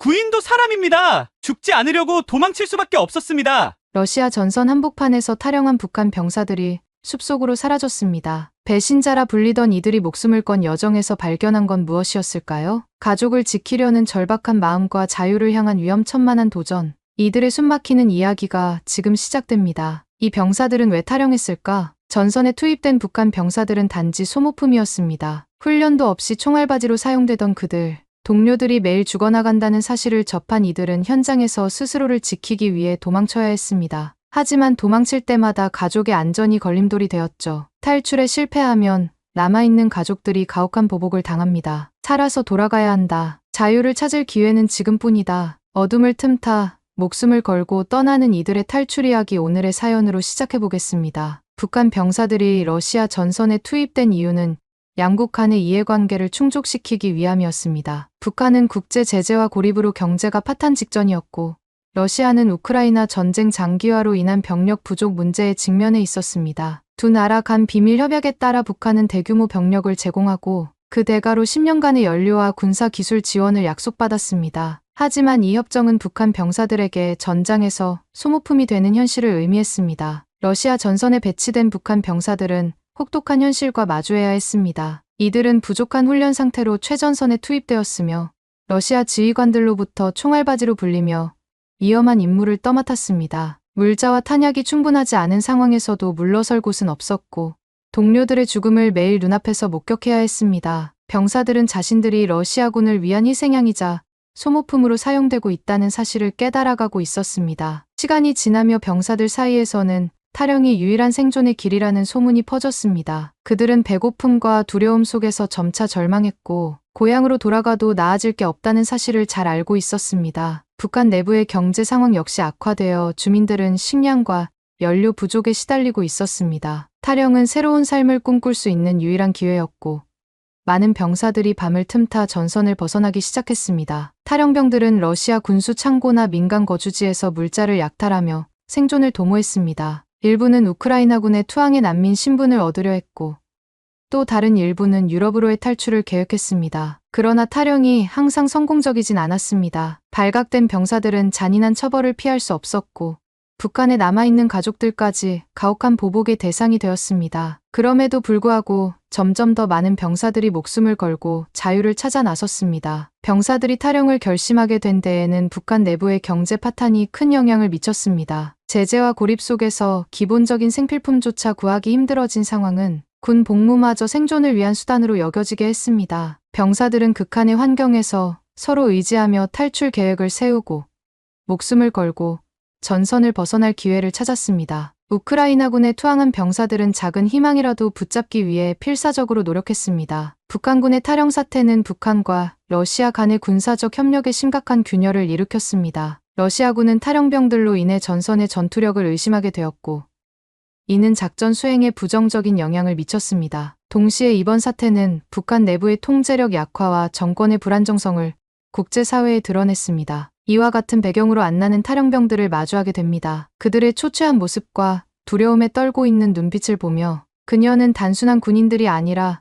구인도 사람입니다. 죽지 않으려고 도망칠 수밖에 없었습니다. 러시아 전선 한복판에서 탈영한 북한 병사들이 숲속으로 사라졌습니다. 배신자라 불리던 이들이 목숨을 건 여정에서 발견한 건 무엇이었을까요? 가족을 지키려는 절박한 마음과 자유를 향한 위험천만한 도전. 이들의 숨막히는 이야기가 지금 시작됩니다. 이 병사들은 왜 탈영했을까? 전선에 투입된 북한 병사들은 단지 소모품이었습니다. 훈련도 없이 총알바지로 사용되던 그들. 동료들이 매일 죽어나간다는 사실을 접한 이들은 현장에서 스스로를 지키기 위해 도망쳐야 했습니다. 하지만 도망칠 때마다 가족의 안전이 걸림돌이 되었죠. 탈출에 실패하면 남아있는 가족들이 가혹한 보복을 당합니다. 살아서 돌아가야 한다. 자유를 찾을 기회는 지금뿐이다. 어둠을 틈타 목숨을 걸고 떠나는 이들의 탈출 이야기 오늘의 사연으로 시작해보겠습니다. 북한 병사들이 러시아 전선에 투입된 이유는 양국 간의 이해관계를 충족시키기 위함이었습니다. 북한은 국제 제재와 고립으로 경제가 파탄 직전이었고 러시아는 우크라이나 전쟁 장기화로 인한 병력 부족 문제에 직면해 있었습니다. 두 나라 간 비밀 협약에 따라 북한은 대규모 병력을 제공하고 그 대가로 10년간의 연료와 군사 기술 지원을 약속받았습니다. 하지만 이 협정은 북한 병사들에게 전장에서 소모품이 되는 현실을 의미했습니다. 러시아 전선에 배치된 북한 병사들은 혹독한 현실과 마주해야 했습니다. 이들은 부족한 훈련 상태로 최전선에 투입되었으며 러시아 지휘관들로부터 총알바지로 불리며 위험한 임무를 떠맡았습니다. 물자와 탄약이 충분하지 않은 상황에서도 물러설 곳은 없었고 동료들의 죽음을 매일 눈앞에서 목격해야 했습니다. 병사들은 자신들이 러시아군을 위한 희생양이자 소모품으로 사용되고 있다는 사실을 깨달아가고 있었습니다. 시간이 지나며 병사들 사이에서는 탈영이 유일한 생존의 길이라는 소문이 퍼졌습니다. 그들은 배고픔과 두려움 속에서 점차 절망했고 고향으로 돌아가도 나아질 게 없다는 사실을 잘 알고 있었습니다. 북한 내부의 경제 상황 역시 악화되어 주민들은 식량과 연료 부족에 시달리고 있었습니다. 탈영은 새로운 삶을 꿈꿀 수 있는 유일한 기회였고 많은 병사들이 밤을 틈타 전선을 벗어나기 시작했습니다. 탈영병들은 러시아 군수 창고나 민간 거주지에서 물자를 약탈하며 생존을 도모했습니다. 일부는 우크라이나군의 투항의 난민 신분을 얻으려 했고 또 다른 일부는 유럽으로의 탈출을 계획했습니다. 그러나 탈영이 항상 성공적이진 않았습니다. 발각된 병사들은 잔인한 처벌을 피할 수 없었고 북한에 남아있는 가족들까지 가혹한 보복의 대상이 되었습니다. 그럼에도 불구하고 점점 더 많은 병사들이 목숨을 걸고 자유를 찾아 나섰습니다. 병사들이 탈영을 결심하게 된 데에는 북한 내부의 경제 파탄이 큰 영향을 미쳤습니다. 제재와 고립 속에서 기본적인 생필품조차 구하기 힘들어진 상황은 군 복무마저 생존을 위한 수단으로 여겨지게 했습니다. 병사들은 극한의 환경에서 서로 의지하며 탈출 계획을 세우고 목숨을 걸고 전선을 벗어날 기회를 찾았습니다. 우크라이나군에 투항한 병사들은 작은 희망이라도 붙잡기 위해 필사적으로 노력했습니다. 북한군의 탈영 사태는 북한과 러시아 간의 군사적 협력에 심각한 균열을 일으켰습니다. 러시아군은 탈영병들로 인해 전선의 전투력을 의심하게 되었고 이는 작전 수행에 부정적인 영향을 미쳤습니다. 동시에 이번 사태는 북한 내부의 통제력 약화와 정권의 불안정성을 국제사회에 드러냈습니다. 이와 같은 배경으로 안나는 탈영병들을 마주하게 됩니다. 그들의 초췌한 모습과 두려움에 떨고 있는 눈빛을 보며 그녀는 단순한 군인들이 아니라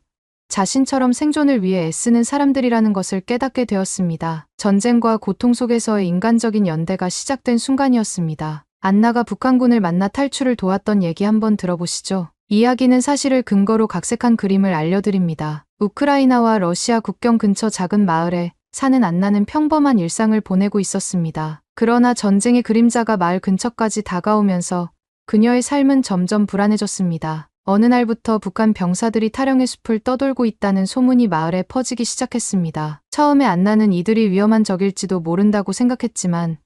자신처럼 생존을 위해 애쓰는 사람들이라는 것을 깨닫게 되었습니다. 전쟁과 고통 속에서의 인간적인 연대가 시작된 순간이었습니다. 안나가 북한군을 만나 탈출을 도왔던 얘기 한번 들어보시죠. 이야기는 사실을 근거로 각색한 그림을 알려드립니다. 우크라이나와 러시아 국경 근처 작은 마을에 사는 안나는 평범한 일상을 보내고 있었습니다. 그러나 전쟁의 그림자가 마을 근처까지 다가오면서 그녀의 삶은 점점 불안해졌습니다. 어느 날부터 북한 병사들이 탈영의 숲을 떠돌고 있다는 소문이 마을에 퍼지기 시작했습니다. 처음에 안나는 이들이 위험한 적일지도 모른다고 생각했지만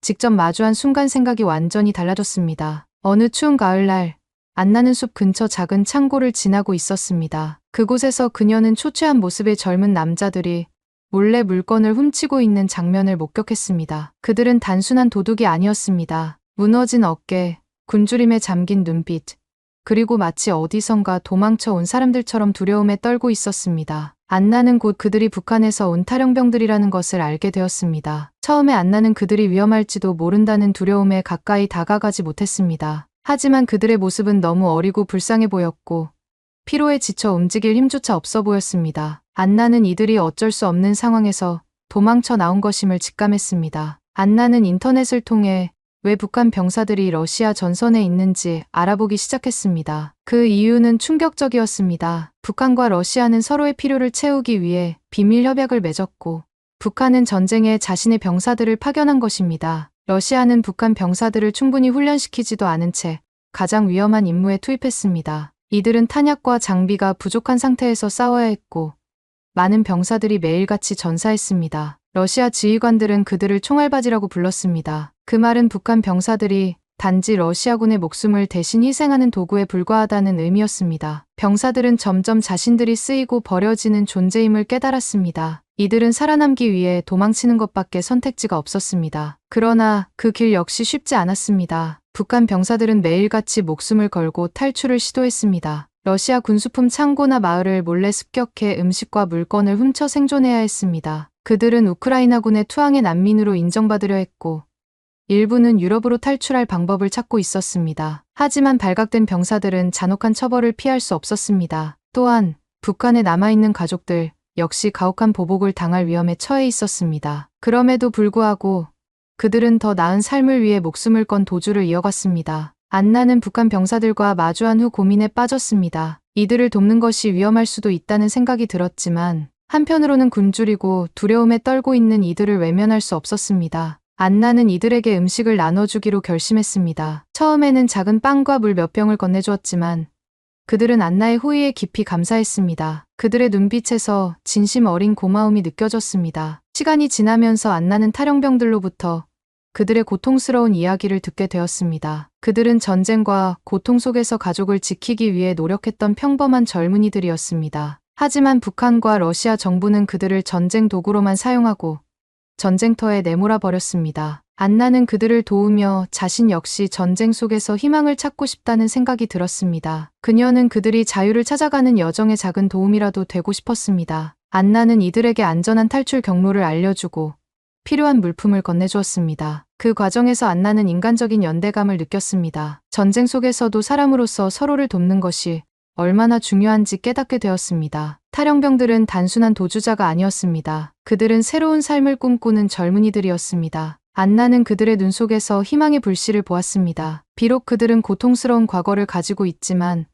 직접 마주한 순간 생각이 완전히 달라졌습니다. 어느 추운 가을날 안나는 숲 근처 작은 창고를 지나고 있었습니다. 그곳에서 그녀는 초췌한 모습의 젊은 남자들이 몰래 물건을 훔치고 있는 장면을 목격했습니다. 그들은 단순한 도둑이 아니었습니다. 무너진 어깨, 굶주림에 잠긴 눈빛, 그리고 마치 어디선가 도망쳐 온 사람들처럼 두려움에 떨고 있었습니다. 안나는 곧 그들이 북한에서 온 탈영병들이라는 것을 알게 되었습니다. 처음에 안나는 그들이 위험할지도 모른다는 두려움에 가까이 다가가지 못했습니다. 하지만 그들의 모습은 너무 어리고 불쌍해 보였고 피로에 지쳐 움직일 힘조차 없어 보였습니다. 안나는 이들이 어쩔 수 없는 상황에서 도망쳐 나온 것임을 직감했습니다. 안나는 인터넷을 통해 왜 북한 병사들이 러시아 전선에 있는지 알아보기 시작했습니다. 그 이유는 충격적이었습니다. 북한과 러시아는 서로의 필요를 채우기 위해 비밀 협약을 맺었고, 북한은 전쟁에 자신의 병사들을 파견한 것입니다. 러시아는 북한 병사들을 충분히 훈련시키지도 않은 채 가장 위험한 임무에 투입했습니다. 이들은 탄약과 장비가 부족한 상태에서 싸워야 했고, 많은 병사들이 매일같이 전사했습니다. 러시아 지휘관들은 그들을 총알바지라고 불렀습니다. 그 말은 북한 병사들이 단지 러시아군의 목숨을 대신 희생하는 도구에 불과하다는 의미였습니다. 병사들은 점점 자신들이 쓰이고 버려지는 존재임을 깨달았습니다. 이들은 살아남기 위해 도망치는 것밖에 선택지가 없었습니다. 그러나 그 길 역시 쉽지 않았습니다. 북한 병사들은 매일같이 목숨을 걸고 탈출을 시도했습니다. 러시아 군수품 창고나 마을을 몰래 습격해 음식과 물건을 훔쳐 생존해야 했습니다. 그들은 우크라이나군의 투항의 난민으로 인정받으려 했고, 일부는 유럽으로 탈출할 방법을 찾고 있었습니다. 하지만 발각된 병사들은 잔혹한 처벌을 피할 수 없었습니다. 또한 북한에 남아있는 가족들 역시 가혹한 보복을 당할 위험에 처해 있었습니다. 그럼에도 불구하고 그들은 더 나은 삶을 위해 목숨을 건 도주를 이어갔습니다. 안나는 북한 병사들과 마주한 후 고민에 빠졌습니다. 이들을 돕는 것이 위험할 수도 있다는 생각이 들었지만, 한편으로는 굶주리고 두려움에 떨고 있는 이들을 외면할 수 없었습니다. 안나는 이들에게 음식을 나눠주기로 결심했습니다. 처음에는 작은 빵과 물 몇 병을 건네주었지만 그들은 안나의 호의에 깊이 감사했습니다. 그들의 눈빛에서 진심 어린 고마움이 느껴졌습니다. 시간이 지나면서 안나는 탈영병들로부터 그들의 고통스러운 이야기를 듣게 되었습니다. 그들은 전쟁과 고통 속에서 가족을 지키기 위해 노력했던 평범한 젊은이들이었습니다. 하지만 북한과 러시아 정부는 그들을 전쟁 도구로만 사용하고 전쟁터에 내몰아 버렸습니다. 안나는 그들을 도우며 자신 역시 전쟁 속에서 희망을 찾고 싶다는 생각이 들었습니다. 그녀는 그들이 자유를 찾아가는 여정의 작은 도움이라도 되고 싶었습니다. 안나는 이들에게 안전한 탈출 경로를 알려주고 필요한 물품을 건네주었습니다. 그 과정에서 안나는 인간적인 연대감을 느꼈습니다. 전쟁 속에서도 사람으로서 서로를 돕는 것이 얼마나 중요한지 깨닫게 되었습니다. 탈영병들은 단순한 도주자가 아니었습니다. 그들은 새로운 삶을 꿈꾸는 젊은이들이었습니다. 안나는 그들의 눈 속에서 희망의 불씨를 보았습니다. 비록 그들은 고통스러운 과거를 가지고 있지만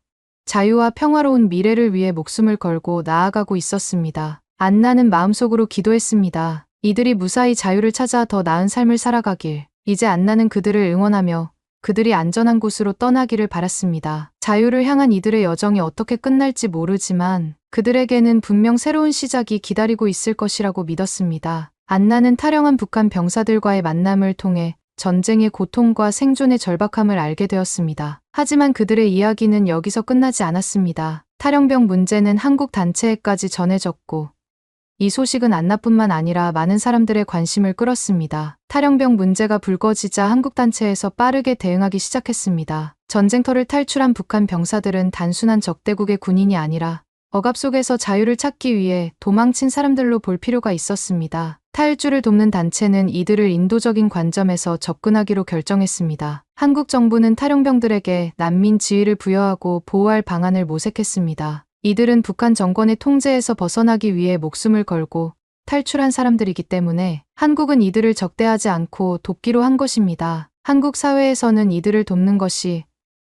자유와 평화로운 미래를 위해 목숨을 걸고 나아가고 있었습니다. 안나는 마음속으로 기도했습니다. 이들이 무사히 자유를 찾아 더 나은 삶을 살아가길. 이제 안나는 그들을 응원하며 그들이 안전한 곳으로 떠나기를 바랐습니다. 자유를 향한 이들의 여정이 어떻게 끝날지 모르지만 그들에게는 분명 새로운 시작이 기다리고 있을 것이라고 믿었습니다. 안나는 탈영한 북한 병사들과의 만남을 통해 전쟁의 고통과 생존의 절박함을 알게 되었습니다. 하지만 그들의 이야기는 여기서 끝나지 않았습니다. 탈영병 문제는 한국 단체에까지 전해졌고, 이 소식은 안나뿐만 아니라 많은 사람들의 관심을 끌었습니다. 탈영병 문제가 불거지자 한국 단체에서 빠르게 대응하기 시작했습니다. 전쟁터를 탈출한 북한 병사들은 단순한 적대국의 군인이 아니라 억압 속에서 자유를 찾기 위해 도망친 사람들로 볼 필요가 있었습니다. 탈주를 돕는 단체는 이들을 인도적인 관점에서 접근하기로 결정했습니다. 한국 정부는 탈영병들에게 난민 지위를 부여하고 보호할 방안을 모색했습니다. 이들은 북한 정권의 통제에서 벗어나기 위해 목숨을 걸고 탈출한 사람들이기 때문에 한국은 이들을 적대하지 않고 돕기로 한 것입니다. 한국 사회에서는 이들을 돕는 것이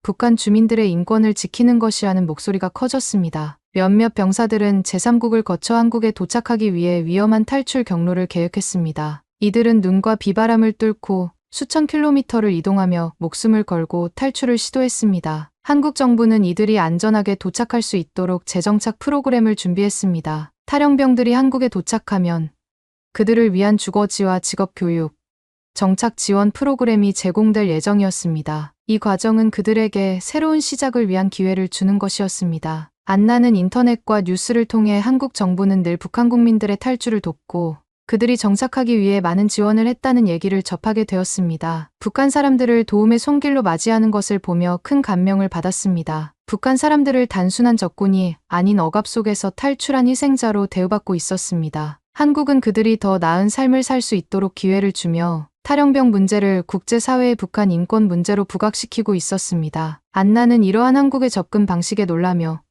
북한 주민들의 인권을 지키는 것이라는 목소리가 커졌습니다. 몇몇 병사들은 제3국을 거쳐 한국에 도착하기 위해 위험한 탈출 경로를 계획했습니다. 이들은 눈과 비바람을 뚫고 수천 킬로미터를 이동하며 목숨을 걸고 탈출을 시도했습니다. 한국 정부는 이들이 안전하게 도착할 수 있도록 재정착 프로그램을 준비했습니다. 탈영병들이 한국에 도착하면 그들을 위한 주거지와 직업교육, 정착 지원 프로그램이 제공될 예정이었습니다. 이 과정은 그들에게 새로운 시작을 위한 기회를 주는 것이었습니다. 안나는 인터넷과 뉴스를 통해 한국 정부는 늘 북한 국민들의 탈출을 돕고 그들이 정착하기 위해 많은 지원을 했다는 얘기를 접하게 되었습니다. 북한 사람들을 도움의 손길로 맞이하는 것을 보며 큰 감명을 받았습니다. 북한 사람들을 단순한 적군이 아닌 억압 속에서 탈출한 희생자로 대우받고 있었습니다. 한국은 그들이 더 나은 삶을 살 수 있도록 기회를 주며 탈영병 문제를 국제사회의 북한 인권 문제로 부각시키고 있었습니다. 안나는 이러한 한국의 접근 방식에 놀라며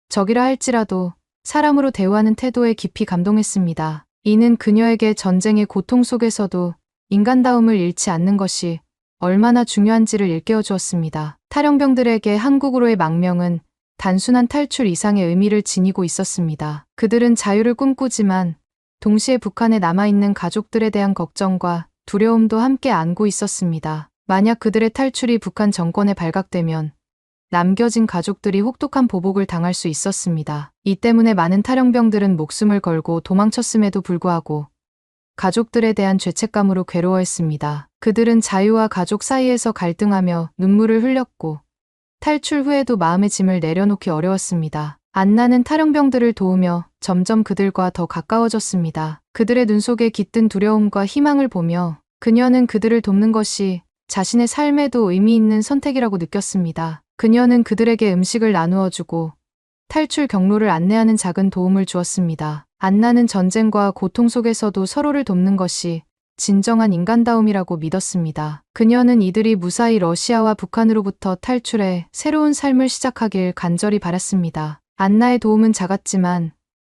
적이라 할지라도 사람으로 대우하는 태도에 깊이 감동했습니다. 이는 그녀에게 전쟁의 고통 속에서도 인간다움을 잃지 않는 것이 얼마나 중요한지를 일깨워 주었습니다. 탈영병들에게 한국으로의 망명은 단순한 탈출 이상의 의미를 지니고 있었습니다. 그들은 자유를 꿈꾸지만 동시에 북한에 남아있는 가족들에 대한 걱정과 두려움도 함께 안고 있었습니다. 만약 그들의 탈출이 북한 정권에 발각되면 남겨진 가족들이 혹독한 보복을 당할 수 있었습니다. 이 때문에 많은 탈영병들은 목숨을 걸고 도망쳤음에도 불구하고 가족들에 대한 죄책감으로 괴로워했습니다. 그들은 자유와 가족 사이에서 갈등하며 눈물을 흘렸고 탈출 후에도 마음의 짐을 내려놓기 어려웠습니다. 안나는 탈영병들을 도우며 점점 그들과 더 가까워졌습니다. 그들의 눈 속에 깃든 두려움과 희망을 보며 그녀는 그들을 돕는 것이 자신의 삶에도 의미 있는 선택이라고 느꼈습니다. 그녀는 그들에게 음식을 나누어 주고 탈출 경로를 안내하는 작은 도움을 주었습니다. 안나는 전쟁과 고통 속에서도 서로를 돕는 것이 진정한 인간다움이라고 믿었습니다. 그녀는 이들이 무사히 러시아와 북한으로부터 탈출해 새로운 삶을 시작하길 간절히 바랐습니다. 안나의 도움은 작았지만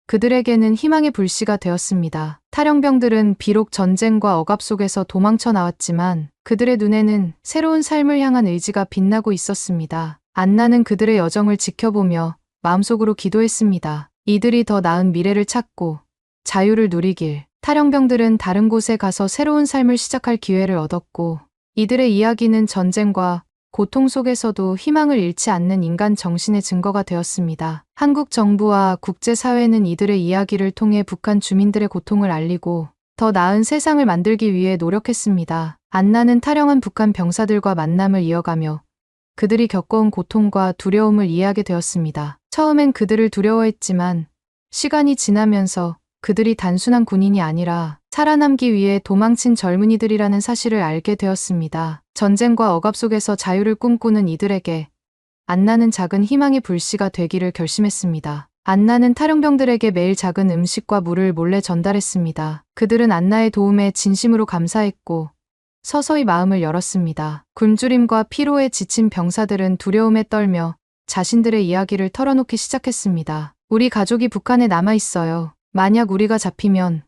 그들에게는 희망의 불씨가 되었습니다. 탈영병들은 비록 전쟁과 억압 속에서 도망쳐 나왔지만 그들의 눈에는 새로운 삶을 향한 의지가 빛나고 있었습니다. 안나는 그들의 여정을 지켜보며 마음속으로 기도했습니다. 이들이 더 나은 미래를 찾고 자유를 누리길. 탈영병들은 다른 곳에 가서 새로운 삶을 시작할 기회를 얻었고 이들의 이야기는 전쟁과 고통 속에서도 희망을 잃지 않는 인간 정신의 증거가 되었습니다. 한국 정부와 국제사회는 이들의 이야기를 통해 북한 주민들의 고통을 알리고 더 나은 세상을 만들기 위해 노력했습니다. 안나는 탈영한 북한 병사들과 만남을 이어가며 그들이 겪어온 고통과 두려움을 이해하게 되었습니다. 처음엔 그들을 두려워했지만 시간이 지나면서 그들이 단순한 군인이 아니라 살아남기 위해 도망친 젊은이들이라는 사실을 알게 되었습니다. 전쟁과 억압 속에서 자유를 꿈꾸는 이들에게 안나는 작은 희망의 불씨가 되기를 결심했습니다. 안나는 탈영병들에게 매일 작은 음식과 물을 몰래 전달했습니다. 그들은 안나의 도움에 진심으로 감사했고 서서히 마음을 열었습니다. 굶주림과 피로에 지친 병사들은 두려움에 떨며 자신들의 이야기를 털어놓기 시작했습니다. 우리 가족이 북한에 남아 있어요. 만약 우리가 잡히면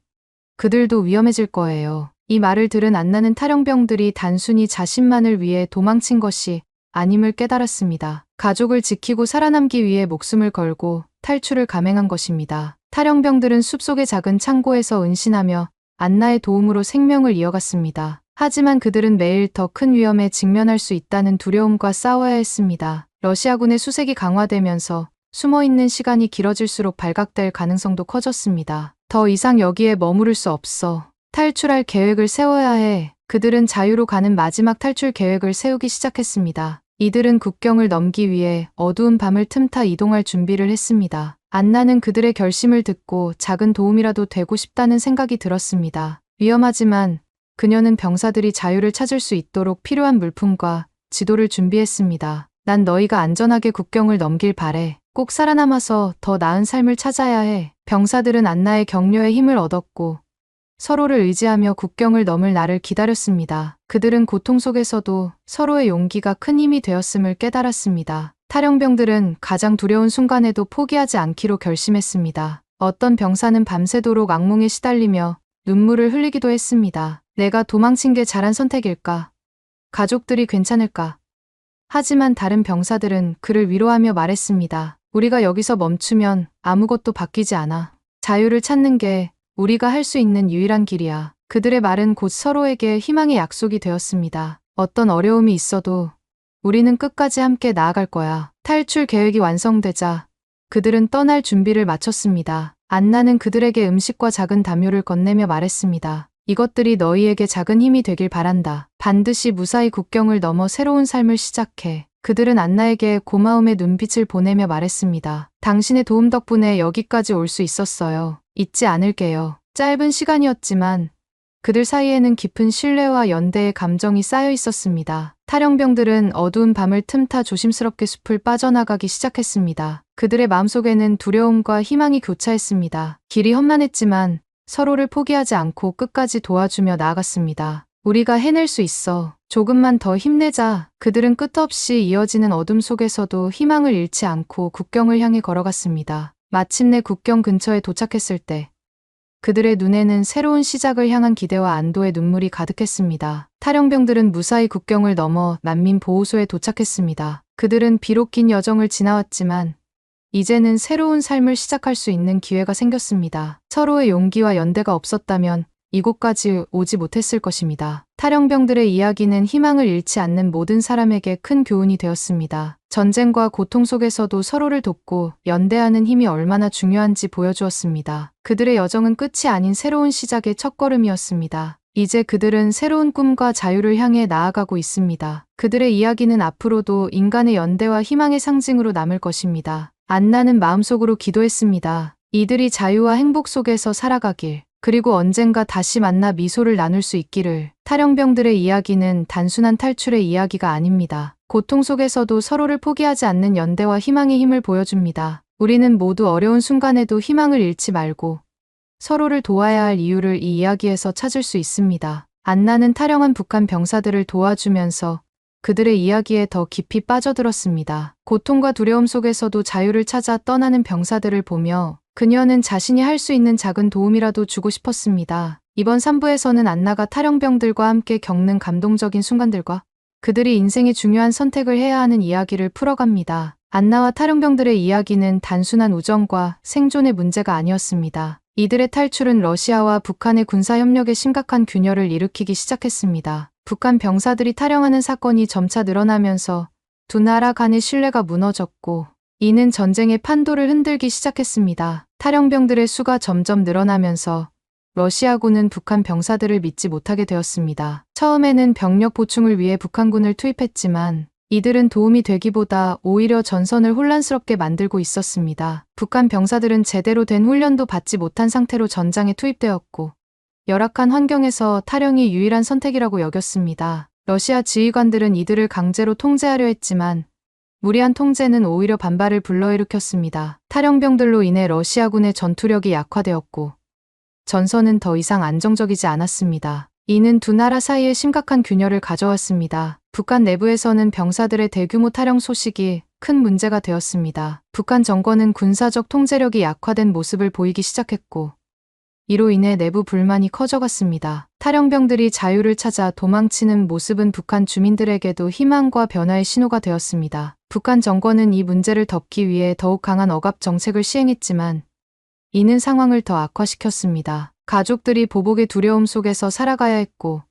그들도 위험해질 거예요. 이 말을 들은 안나는 탈영병들이 단순히 자신만을 위해 도망친 것이 아님을 깨달았습니다. 가족을 지키고 살아남기 위해 목숨을 걸고 탈출을 감행한 것입니다. 탈영병들은 숲속의 작은 창고에서 은신하며 안나의 도움으로 생명을 이어갔습니다. 하지만 그들은 매일 더 큰 위험에 직면할 수 있다는 두려움과 싸워야 했습니다. 러시아군의 수색이 강화되면서 숨어있는 시간이 길어질수록 발각될 가능성도 커졌습니다. 더 이상 여기에 머무를 수 없어. 탈출할 계획을 세워야 해. 그들은 자유로 가는 마지막 탈출 계획을 세우기 시작했습니다. 이들은 국경을 넘기 위해 어두운 밤을 틈타 이동할 준비를 했습니다. 안나는 그들의 결심을 듣고 작은 도움이라도 되고 싶다는 생각이 들었습니다. 위험하지만 그녀는 병사들이 자유를 찾을 수 있도록 필요한 물품과 지도를 준비했습니다. 난 너희가 안전하게 국경을 넘길 바래. 꼭 살아남아서 더 나은 삶을 찾아야 해. 병사들은 안나의 격려에 힘을 얻었고 서로를 의지하며 국경을 넘을 날을 기다렸습니다. 그들은 고통 속에서도 서로의 용기가 큰 힘이 되었음을 깨달았습니다. 탈영병들은 가장 두려운 순간에도 포기하지 않기로 결심했습니다. 어떤 병사는 밤새도록 악몽에 시달리며 눈물을 흘리기도 했습니다. 내가 도망친 게 잘한 선택일까? 가족들이 괜찮을까? 하지만 다른 병사들은 그를 위로하며 말했습니다. 우리가 여기서 멈추면 아무것도 바뀌지 않아. 자유를 찾는 게 우리가 할 수 있는 유일한 길이야. 그들의 말은 곧 서로에게 희망의 약속이 되었습니다. 어떤 어려움이 있어도 우리는 끝까지 함께 나아갈 거야. 탈출 계획이 완성되자 그들은 떠날 준비를 마쳤습니다. 안나는 그들에게 음식과 작은 담요를 건네며 말했습니다. 이것들이 너희에게 작은 힘이 되길 바란다. 반드시 무사히 국경을 넘어 새로운 삶을 시작해. 그들은 안나에게 고마움의 눈빛을 보내며 말했습니다. 당신의 도움 덕분에 여기까지 올 수 있었어요. 잊지 않을게요. 짧은 시간이었지만 그들 사이에는 깊은 신뢰와 연대의 감정이 쌓여 있었습니다. 탈영병들은 어두운 밤을 틈타 조심스럽게 숲을 빠져나가기 시작했습니다. 그들의 마음속에는 두려움과 희망이 교차했습니다. 길이 험난했지만 서로를 포기하지 않고 끝까지 도와주며 나아갔습니다. 우리가 해낼 수 있어. 조금만 더 힘내자. 그들은 끝없이 이어지는 어둠 속에서도 희망을 잃지 않고 국경을 향해 걸어갔습니다. 마침내 국경 근처에 도착했을 때 그들의 눈에는 새로운 시작을 향한 기대와 안도의 눈물이 가득했습니다. 탈영병들은 무사히 국경을 넘어 난민 보호소에 도착했습니다. 그들은 비록 긴 여정을 지나왔지만 이제는 새로운 삶을 시작할 수 있는 기회가 생겼습니다. 서로의 용기와 연대가 없었다면 이곳까지 오지 못했을 것입니다. 탈영병들의 이야기는 희망을 잃지 않는 모든 사람에게 큰 교훈이 되었습니다. 전쟁과 고통 속에서도 서로를 돕고 연대하는 힘이 얼마나 중요한지 보여주었습니다. 그들의 여정은 끝이 아닌 새로운 시작의 첫걸음이었습니다. 이제 그들은 새로운 꿈과 자유를 향해 나아가고 있습니다. 그들의 이야기는 앞으로도 인간의 연대와 희망의 상징으로 남을 것입니다. 안나는 마음속으로 기도했습니다. 이들이 자유와 행복 속에서 살아가길, 그리고 언젠가 다시 만나 미소를 나눌 수 있기를. 탈영병들의 이야기는 단순한 탈출의 이야기가 아닙니다. 고통 속에서도 서로를 포기하지 않는 연대와 희망의 힘을 보여줍니다. 우리는 모두 어려운 순간에도 희망을 잃지 말고 서로를 도와야 할 이유를 이 이야기에서 찾을 수 있습니다. 안나는 탈영한 북한 병사들을 도와주면서 그들의 이야기에 더 깊이 빠져들었습니다. 고통과 두려움 속에서도 자유를 찾아 떠나는 병사들을 보며 그녀는 자신이 할 수 있는 작은 도움이라도 주고 싶었습니다. 이번 3부에서는 안나가 탈영병들과 함께 겪는 감동적인 순간들과 그들이 인생의 중요한 선택을 해야 하는 이야기를 풀어갑니다. 안나와 탈영병들의 이야기는 단순한 우정과 생존의 문제가 아니었습니다. 이들의 탈출은 러시아와 북한의 군사협력에 심각한 균열을 일으키기 시작했습니다. 북한 병사들이 탈영하는 사건이 점차 늘어나면서 두 나라 간의 신뢰가 무너졌고 이는 전쟁의 판도를 흔들기 시작했습니다. 탈영병들의 수가 점점 늘어나면서 러시아군은 북한 병사들을 믿지 못하게 되었습니다. 처음에는 병력 보충을 위해 북한군을 투입했지만 이들은 도움이 되기보다 오히려 전선을 혼란스럽게 만들고 있었습니다. 북한 병사들은 제대로 된 훈련도 받지 못한 상태로 전장에 투입되었고 열악한 환경에서 탈영이 유일한 선택이라고 여겼습니다. 러시아 지휘관들은 이들을 강제로 통제하려 했지만 무리한 통제는 오히려 반발을 불러일으켰습니다. 탈영병들로 인해 러시아군의 전투력이 약화되었고 전선은 더 이상 안정적이지 않았습니다. 이는 두 나라 사이에 심각한 균열을 가져왔습니다. 북한 내부에서는 병사들의 대규모 탈영 소식이 큰 문제가 되었습니다. 북한 정권은 군사적 통제력이 약화된 모습을 보이기 시작했고 이로 인해 내부 불만이 커져갔습니다. 탈영병들이 자유를 찾아 도망치는 모습은 북한 주민들에게도 희망과 변화의 신호가 되었습니다. 북한 정권은 이 문제를 덮기 위해 더욱 강한 억압 정책을 시행했지만 이는 상황을 더 악화시켰습니다. 가족들이 보복의 두려움 속에서 살아가야 했고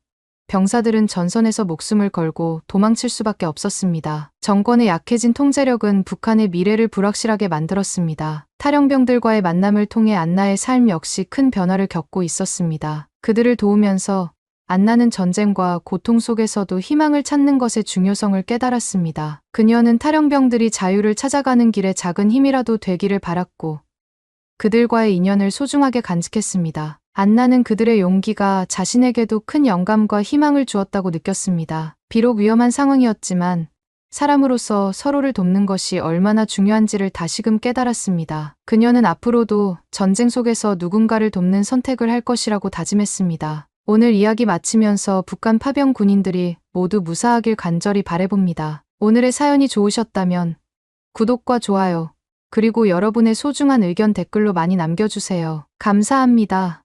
병사들은 전선에서 목숨을 걸고 도망칠 수밖에 없었습니다. 정권의 약해진 통제력은 북한의 미래를 불확실하게 만들었습니다. 탈영병들과의 만남을 통해 안나의 삶 역시 큰 변화를 겪고 있었습니다. 그들을 도우면서 안나는 전쟁과 고통 속에서도 희망을 찾는 것의 중요성을 깨달았습니다. 그녀는 탈영병들이 자유를 찾아가는 길에 작은 힘이라도 되기를 바랐고 그들과의 인연을 소중하게 간직했습니다. 안나는 그들의 용기가 자신에게도 큰 영감과 희망을 주었다고 느꼈습니다. 비록 위험한 상황이었지만 사람으로서 서로를 돕는 것이 얼마나 중요한지를 다시금 깨달았습니다. 그녀는 앞으로도 전쟁 속에서 누군가를 돕는 선택을 할 것이라고 다짐했습니다. 오늘 이야기 마치면서 북한 파병 군인들이 모두 무사하길 간절히 바라봅니다. 오늘의 사연이 좋으셨다면 구독과 좋아요, 그리고 여러분의 소중한 의견 댓글로 많이 남겨주세요. 감사합니다.